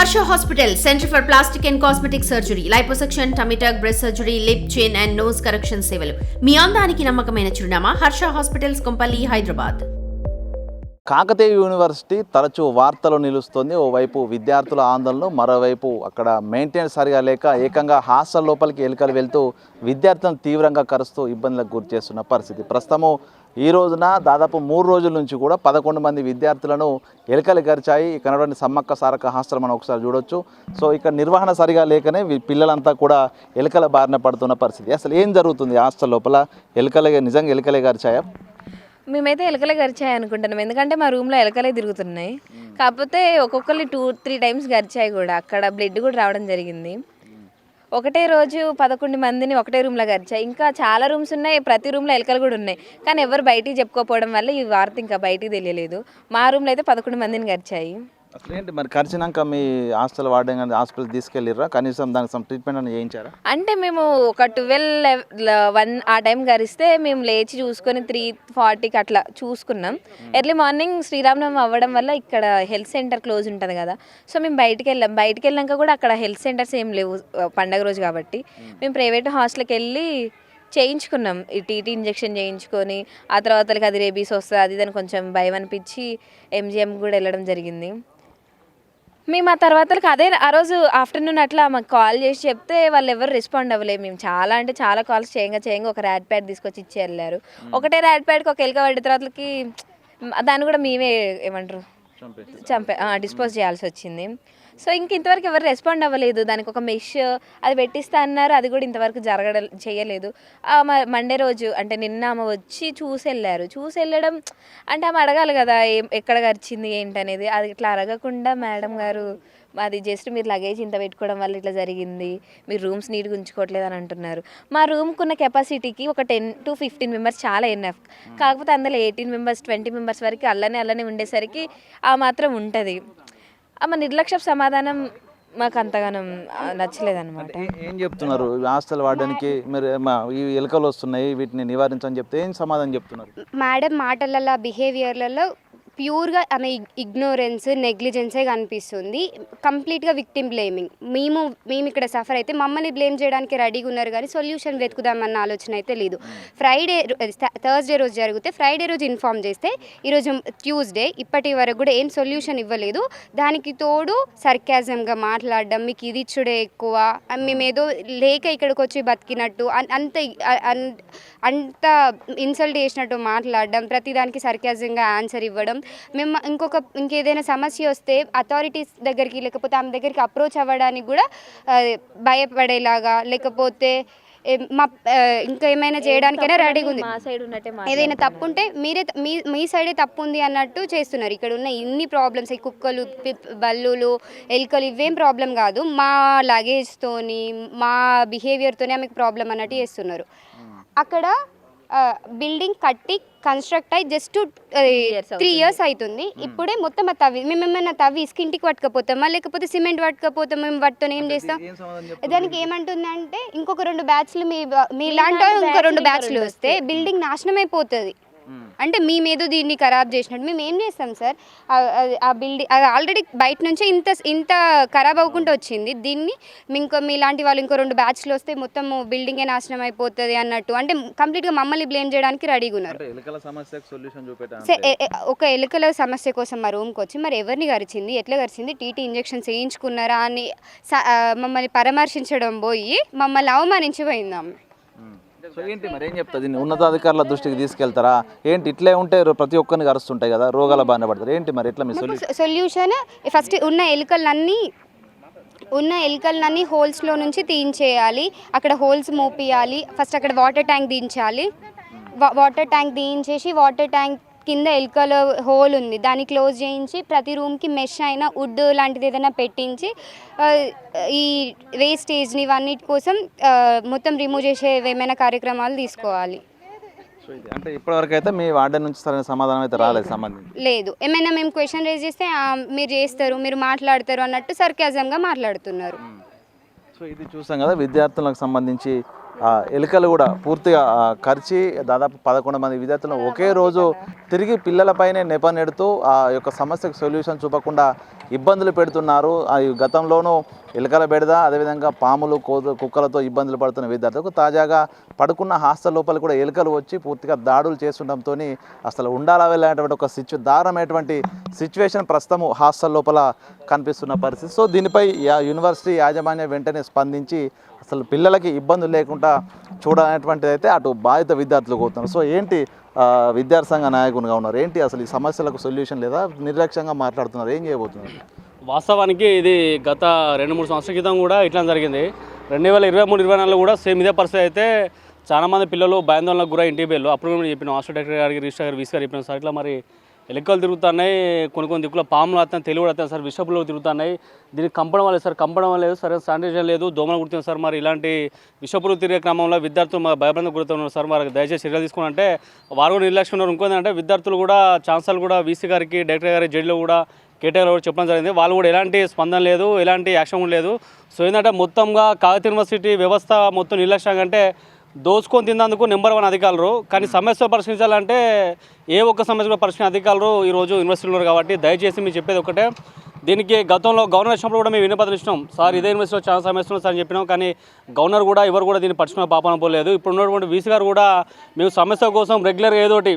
Harsha Hospital, Center for Plastic and Cosmetic Surgery, Liposuction, Tummy tuck, breast surgery, lip, chin and nose correction సేవలు. మీ అందానికి నమ్మకమైన చిరునామా Harsha hospitals Kompally, Hyderabad. Kakatiya university తరచూ వార్తలు నిలుస్తుంది. ఓవైపు విద్యార్థుల ఆందోళనలు, మరోవైపు అక్కడ మెయింటెనెన్స్ సరిగా లేక ఏకంగా హాస్టల్ లోపలికి ఎలుకలు వెళ్తూ విద్యార్థులను తీవ్రంగా కరుస్తూ ఇబ్బందులకు గురి చేస్తున్న పరిస్థితి. ప్రస్తుతము ఈ రోజున దాదాపు 3 రోజుల నుంచి కూడా 11 మంది విద్యార్థులను ఎలుకలు గరిచాయి. ఇక్కడ సమ్మక్క సారక్క హాస్టల్ మనం ఒకసారి చూడొచ్చు. సో ఇక్కడ నిర్వహణ సరిగా లేకనే పిల్లలంతా కూడా ఎలుకల బారిన పడుతున్న పరిస్థితి. అసలు ఏం జరుగుతుంది హాస్టల్ లోపల? నిజంగా ఎలుకలే గరిచాయా? మేమైతే ఎలకలే గరిచాయి అనుకుంటున్నాం, ఎందుకంటే మా రూమ్లో ఎలకలే తిరుగుతున్నాయి. కాకపోతే ఒక్కొక్కరిని 2-3 టైమ్స్ గరిచాయి కూడా. అక్కడ బ్లడ్ కూడా రావడం జరిగింది. ఒకటే రోజు 11 మందిని ఒకటే రూమ్లో గరిచాయి. ఇంకా చాలా రూమ్స్ ఉన్నాయి, ప్రతి రూమ్లో ఎలకలు కూడా ఉన్నాయి. కానీ ఎవరు బయటికి చెప్పుకోకపోవడం వల్ల ఈ వార్త ఇంకా బయటికి తెలియలేదు. మా రూమ్లో అయితే 11 మందిని గరిచాయి. అసలు ఏంటి మరి కరిచినాక మీ హాస్టల్ వార్డెన్ కానీ హాస్పిటల్ తీసుకెళ్ళిర్రా? కనీసం దానికి ట్రీట్మెంట్ అని చేయించారా? అంటే మేము ఒక 12-1 ఆ టైం గరిస్తే మేము లేచి చూసుకొని 3:40కి అట్లా చూసుకున్నాం. ఎర్లీ మార్నింగ్ శ్రీరామనవమి అవ్వడం వల్ల ఇక్కడ హెల్త్ సెంటర్ క్లోజ్ ఉంటుంది కదా, సో మేము బయటికి వెళ్ళాక కూడా అక్కడ హెల్త్ సెంటర్స్ ఏం లేవు పండగ రోజు కాబట్టి. మేము ప్రైవేట్ హాస్టల్కి వెళ్ళి చేయించుకున్నాం. ఈ టీటీ ఇంజెక్షన్ చేయించుకొని ఆ తర్వాత అది రేబీస్ వస్తుంది అది దాన్ని కొంచెం భయం అనిపించి ఎంజిఎం కూడా వెళ్ళడం జరిగింది. మేము ఆ తర్వాత ఆ రోజు ఆఫ్టర్నూన్ అట్లా మాకు కాల్ చేసి చెప్తే వాళ్ళు ఎవరు రెస్పాండ్ అవ్వలేదు. మేము చాలా కాల్స్ చేయంగా ఒక ర్యాట్ ప్యాడ్ తీసుకొచ్చి ఇచ్చి వెళ్ళారు. ఒకటే ర్యాట్ ప్యాడ్కి ఒక ఎలుక పడిన తర్వాతకి దాన్ని కూడా మేమే ఏమంటారు డిస్పోజ్ చేయాల్సి వచ్చింది. సో ఇంతవరకు ఎవరు రెస్పాండ్ అవ్వలేదు. దానికి ఒక మెష్ అది పెట్టిస్తా అన్నారు, అది కూడా ఇంతవరకు చేయలేదు. మండే రోజు అంటే నిన్న ఆమె వచ్చి చూసి వెళ్ళడం అంటే ఆమె అడగాలి కదా ఎక్కడ గరిచింది ఏంటనేది. అది ఇట్లా అడగకుండా మేడం గారు అది జస్ట్ మీరు లగేజ్ ఇంత పెట్టుకోవడం వల్ల ఇట్లా జరిగింది, మీరు రూమ్స్ నీట్గా ఉంచుకోవట్లేదు అని అంటున్నారు. మా రూమ్కున్న కెపాసిటీకి ఒక 10-15 మెంబర్స్ చాలా ఎన్ఎఫ్. కాకపోతే అందులో 18 మెంబర్స్ 20 మెంబర్స్ వరకు అల్లనే ఉండేసరికి ఆ మాత్రం ఉంటుంది. ఆమె నిర్లక్ష్య సమాధానం మాకు అంతగానం నచ్చలేదన్నమాట. ఏం చెప్తున్నారు హాస్టల్ వార్డెన్కి? మీరు ఈ ఎలుకలు వస్తున్నాయి వీటిని నివారించని చెప్తే ఏం సమాధానం చెప్తున్నారు? మేడం మాటలలో బిహేవియర్లలో ప్యూర్గా ఆమె ఇగ్నోరెన్స్ నెగ్లిజెన్సే కనిపిస్తుంది. కంప్లీట్గా విక్టిమ్ బ్లేమింగ్. మేము ఇక్కడ సఫర్ అయితే మమ్మల్ని బ్లేమ్ చేయడానికి రెడీగా ఉన్నారు, కానీ సొల్యూషన్ వెతుకుదామన్న ఆలోచన అయితే లేదు. థర్స్డే రోజు జరిగితే ఫ్రైడే రోజు ఇన్ఫామ్ చేస్తే ఈరోజు ట్యూస్డే ఇప్పటి వరకు కూడా ఏం సొల్యూషన్ ఇవ్వలేదు. దానికి తోడు సర్కాజంగా మాట్లాడడం, మీకు ఇది ఇచ్చుడే ఎక్కువ, మేమేదో లేక ఇక్కడికి వచ్చి బతికినట్టు అంత ఇన్సల్ట్ చేసినట్టు మాట్లాడడం, ప్రతిదానికి సర్కాజంగా ఆన్సర్ ఇవ్వడం. మేము ఇంకేదైనా సమస్య వస్తే అథారిటీస్ దగ్గరికి లేకపోతే ఆమె దగ్గరికి అప్రోచ్ అవ్వడానికి కూడా భయపడేలాగా, లేకపోతే ఇంకా ఏమైనా చేయడానికైనా రెడీగా ఉంది. ఏదైనా తప్పు ఉంటే మీ సైడే తప్పు ఉంది అన్నట్టు చేస్తున్నారు. ఇక్కడ ఉన్న ఇన్ని ప్రాబ్లమ్స్, ఈ కుక్కలు, బల్లులు, ఎలుకలు ఇవేం ప్రాబ్లం కాదు, మా లగేజ్తోని మా బిహేవియర్తోనే ఆమెకు ప్రాబ్లం అన్నట్టు చేస్తున్నారు. అక్కడ బిల్డింగ్ కట్టి కన్స్ట్రక్ట్ అయ్యి జస్ట్ 3 years అవుతుంది. ఇప్పుడే మొత్తం మేము ఏమైనా తవ్వి ఇసుకింటికి పట్టుకపోతామా లేకపోతే సిమెంట్ పట్టుకపోతాం, మేము వాటితో ఏం చేస్తాం? దానికి ఏమంటుందంటే ఇంకొక 2 బ్యాచ్లు మీ లాంటి ఇంకో 2 బ్యాచ్లు వస్తే బిల్డింగ్ నాశనం అయిపోతుంది. అంటే మేమేదో దీన్ని ఖరాబ్ చేసినట్టు మేము ఏం చేస్తాం సార్? ఆ బిల్డింగ్ అది ఆల్రెడీ బయట నుంచి ఇంత ఖరాబ్ అవ్వకుండా వచ్చింది. దీన్ని మీలాంటి వాళ్ళు ఇంకో 2 బ్యాచ్లు వస్తే మొత్తం బిల్డింగే నాశనం అయిపోతుంది అన్నట్టు, అంటే కంప్లీట్గా మమ్మల్ని బ్లేమ్ చేయడానికి రెడీగా ఉన్నారు. ఒక ఎలుకల సమస్య కోసం మా రూమ్కి వచ్చి మరి ఎవరిని గరిచింది, ఎట్లా గరిచింది, టీటీ ఇంజెక్షన్స్ వేయించుకున్నారా అని మమ్మల్ని పరామర్శించడం పోయి మమ్మల్ని అవమానించిపోయిందాం. సో ఏంటి మరి ఏం చెప్తుంది? ఉన్నతాధికారుల దృష్టికి తీసుకెళ్తారా ఏంటి? ఇట్లే ఉంటే ప్రతి ఒక్కరిని కరుస్తుంటాయి కదా, రోగాల బారిన పడతారు ఏంటి మరి? ఎట్లా మీ సొల్యూషన్? ఫస్ట్ ఉన్న ఎలుకలన్నీ హోల్స్లో నుంచి తీయించేయాలి. అక్కడ హోల్స్ మోపియాలి. ఫస్ట్ అక్కడ వాటర్ ట్యాంక్ దించాలి. వాటర్ ట్యాంక్ దించేసి వాటర్ ట్యాంక్ కింద ఎలుకల హోల్ ఉంది దాన్ని క్లోజ్ చేయించి ప్రతి రూమ్కి మెష్ అయినా వుడ్ లాంటిది ఏదైనా పెట్టించి ఈ వేస్టేజ్ని ఇవన్నిటి కోసం మొత్తం రిమూవ్ చేసే ఏమైనా కార్యక్రమాలు తీసుకోవాలి. అంటే ఇప్పటివరకు అయితే మీ వార్డెన్ నుంచి సరైన సమాధానం అయితే రాలేదు, సంబంధించి లేదు. ఏమైనా మేము క్వశ్చన్ రేజ్ చేస్తే మీరు చేస్తారు, మీరు మాట్లాడతారు అన్నట్టు సర్కాజంగా మాట్లాడుతున్నారు. సో ఇది చూసాం కదా విద్యార్థులకు సంబంధించి ఎలుకలు కూడా పూర్తిగా కరిచి దాదాపు 11 మంది విద్యార్థులను ఒకే రోజు తిరిగి పిల్లలపైనే నెపనెడుతూ ఆ యొక్క సమస్యకు సొల్యూషన్ చూపకుండా ఇబ్బందులు పెడుతున్నారు. గతంలోనూ ఎలుకల బెడద, అదేవిధంగా పాములు కుక్కలతో ఇబ్బందులు పడుతున్న విద్యార్థులకు తాజాగా పడుకున్న హాస్టల్ లోపల కూడా ఎలుకలు వచ్చి పూర్తిగా దాడులు చేస్తుండటంతో అసలు ఉండాలా వెళ్ళేటువంటి ఒక దారుణమైనటువంటి సిచ్యువేషన్ ప్రస్తుతం హాస్టల్ లోపల కనిపిస్తున్న పరిస్థితి. సో దీనిపై యూనివర్సిటీ యాజమాన్యం వెంటనే స్పందించి అసలు పిల్లలకి ఇబ్బందులు లేకుండా చూడాలనేటువంటిది అయితే అటు బాధిత విద్యార్థులు కోరుతున్నారు. సో ఏంటి విద్యార్థి సంఘ నాయకునిగా ఉన్నారు, ఏంటి అసలు ఈ సమస్యలకు సొల్యూషన్ లేదా నిర్లక్ష్యంగా మాట్లాడుతున్నారు, ఏం చేయబోతున్నారు? వాస్తవానికి ఇది గత 2-3 సంవత్సరాల క్రితం కూడా ఇట్లా జరిగింది. 2023-24లో కూడా సేమ్ ఇదే పరిస్థితి అయితే చాలామంది పిల్లలు భయాందోళనకు గురై ఇంటికి వెళ్ళి అప్పుడు మేము చెప్పినాం హాస్టల్ డైరెక్టర్ గారికి, రిజిస్టర్ గారు, వీసీ గారు చెప్పినాం సార్ ఇట్లా మరి ఎలుకలు తిరుగుతున్నాయి, కొన్ని దిక్కుల పాములు వస్తాయి, తెలుగు వస్తాయి సార్, విషపులు తిరుగుతున్నాయి, దీనికి కంపడం లేదు సార్, కంపడం లేదు, సరే శానిటైజేషన్ లేదు, దోమలు కుడుతుంది సార్, మరి ఇలాంటి విషపులు తిరిగే క్రమంలో విద్యార్థులు మా భయభ్రాంతికి గురవుతున్నారు సార్, వారికి దయచేసి చర్యలు తీసుకున్నారంటే వారు కూడా నిర్లక్ష్యం ఉన్నారు. ఇంకోందంటే విద్యార్థులు కూడా ఛాన్సర్లు కూడా వీసీ గారికి, డైరెక్టర్ గారి జడ్జిలో కూడా కేటీఆర్ కూడా చెప్పడం జరిగింది. వాళ్ళు కూడా ఎలాంటి స్పందన లేదు, ఎలాంటి యాక్షన్ కూడా లేదు. సో ఏంటంటే మొత్తంగా కాకతీయ యూనివర్సిటీ వ్యవస్థ మొత్తం నిర్లక్ష్యంగా అంటే దోచుకొని తిన్నందుకు నెంబర్ 1 అధికారులు, కానీ సమస్యలు పరిష్కరించాలంటే ఏ ఒక్క సమస్య పరిష్కరించిన అధికారులు ఈరోజు యూనివర్సిటీలో ఉన్నారు. కాబట్టి దయచేసి మీరు చెప్పేది ఒకటే, దీనికి గతంలో గవర్నర్ వచ్చినప్పుడు కూడా మేము వినపత్రం ఇచ్చినాం సార్, ఇదే యూనివర్సిటీలో చాలా సమస్యలు సార్ అని చెప్పినాం, కానీ గవర్నర్ కూడా ఎవరు కూడా దీన్ని పట్టించుకునే పాపన పోలేదు. ఇప్పుడు ఉన్నటువంటి వీసీ గారు కూడా మేము సమస్య కోసం రెగ్యులర్గా ఏదోటి,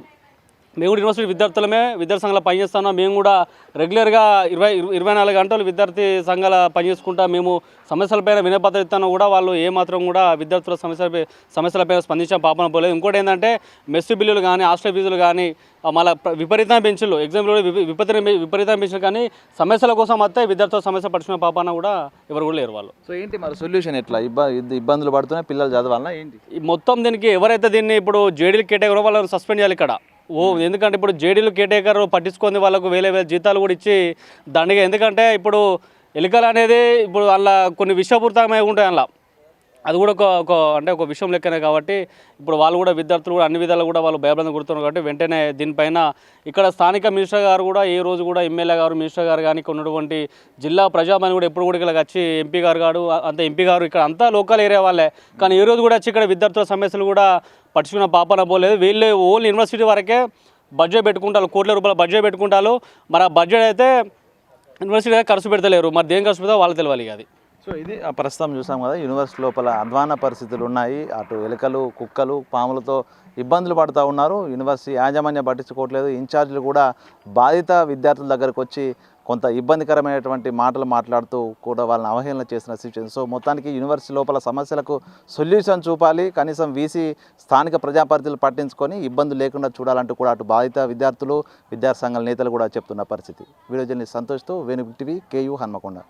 మేము కూడా యూనివర్సిటీ విద్యార్థులమే, విద్యార్థి సంఘాలు పనిచేస్తున్నాం, మేము కూడా రెగ్యులర్గా 24 గంటలు విద్యార్థి సంఘాల పనిచేసుకుంటా మేము సమస్యలపైన వినపత్రం ఇస్తాను కూడా వాళ్ళు ఏమాత్రం కూడా విద్యార్థుల సమస్యలపైన స్పందించడం పాపన పోలేదు. ఇంకోటి ఏంటంటే మెస్ బిల్లులు కానీ, హాస్టల్ ఫీజులు కానీ, మళ్ళీ విపరీతమైన బెంచులు, ఎగ్జామ్లో విపరీతమైన బెంచులు, కానీ సమస్యల కోసం వస్తే విద్యార్థుల సమస్య పడుచుకునే పాపన కూడా ఎవరు కూడా లేరు వాళ్ళు. సో ఏంటి మరి సొల్యూషన్ ఎట్లా? ఇబ్బందులు పడుతున్నాయి పిల్లలు చదవాలన్నా ఏంటి? మొత్తం దీనికి ఎవరైతే దీన్ని ఇప్పుడు జేడీలు కేటాగారో వాళ్ళని సస్పెండ్ చేయాలి ఇక్కడ. ఎందుకంటే ఇప్పుడు జేడీలు కేటేకర్ పట్టించుకొని వాళ్ళకు వేల జీతాలు కూడా ఇచ్చి దండగా, ఎందుకంటే ఇప్పుడు ఎలుకలు అనేది ఇప్పుడు అలా కొన్ని విషపూరితమై ఉంటాయి, అలా అది కూడా ఒక విషయం లెక్కనే. కాబట్టి ఇప్పుడు వాళ్ళు కూడా విద్యార్థులు కూడా అన్ని విధాలు కూడా వాళ్ళు భయభ్రాంతి గురుతున్నారు. కాబట్టి వెంటనే దీనిపైన ఇక్కడ స్థానిక మినిస్టర్ గారు కూడా ఏ రోజు కూడా ఎమ్మెల్యే గారు, మినిస్టర్ గారు కానీ ఉన్నటువంటి జిల్లా ప్రజాభవన్ కూడా ఎప్పుడు కూడా ఇక్కడ వచ్చి ఎంపీ గారు అంత ఎంపీ గారు ఇక్కడ అంతా లోకల్ ఏరియా వాళ్ళే, కానీ ఏ రోజు కూడా వచ్చి ఇక్కడ విద్యార్థుల సమస్యలు కూడా పట్టించుకున్న పాపన పోలేదు. వీళ్ళు ఓన్లీ యూనివర్సిటీ వరకే బడ్జెట్ పెట్టుకుంటారు, కోట్ల రూపాయల బడ్జెట్ పెట్టుకుంటారు. మరి ఆ బడ్జెట్ అయితే యూనివర్సిటీ ఖర్చు పెడతలేరు, మరి దేని ఖర్చు పెడతా వాళ్ళు తెలియాలి అది. సో ఇది ప్రస్తుతం చూసాం కదా, యూనివర్సిటీ లోపల అధ్వాన పరిస్థితులు ఉన్నాయి. అటు ఎలుకలు, కుక్కలు, పాములతో ఇబ్బందులు పడుతూ ఉన్నారు. యూనివర్సిటీ యాజమాన్యం పట్టించుకోవట్లేదు. ఇన్ఛార్జీలు కూడా బాధిత విద్యార్థుల దగ్గరకు వచ్చి కొంత ఇబ్బందికరమైనటువంటి మాటలు మాట్లాడుతూ కూడా వాళ్ళని అవహేళన చేసిన సిచ్యువేషన్. సో మొత్తానికి యూనివర్సిటీ లోపల సమస్యలకు సొల్యూషన్ చూపాలి, కనీసం వీసీ స్థానిక ప్రజాప్రతినిధులు పట్టించుకొని ఇబ్బందులు లేకుండా చూడాలంటూ కూడా అటు బాధిత విద్యార్థులు, విద్యార్థి సంఘాల నేతలు కూడా చెప్తున్న పరిస్థితి. వీడియో జర్నలిస్ట్ సంతోష్తో వేణు టీవీ, KU హన్మకొండ.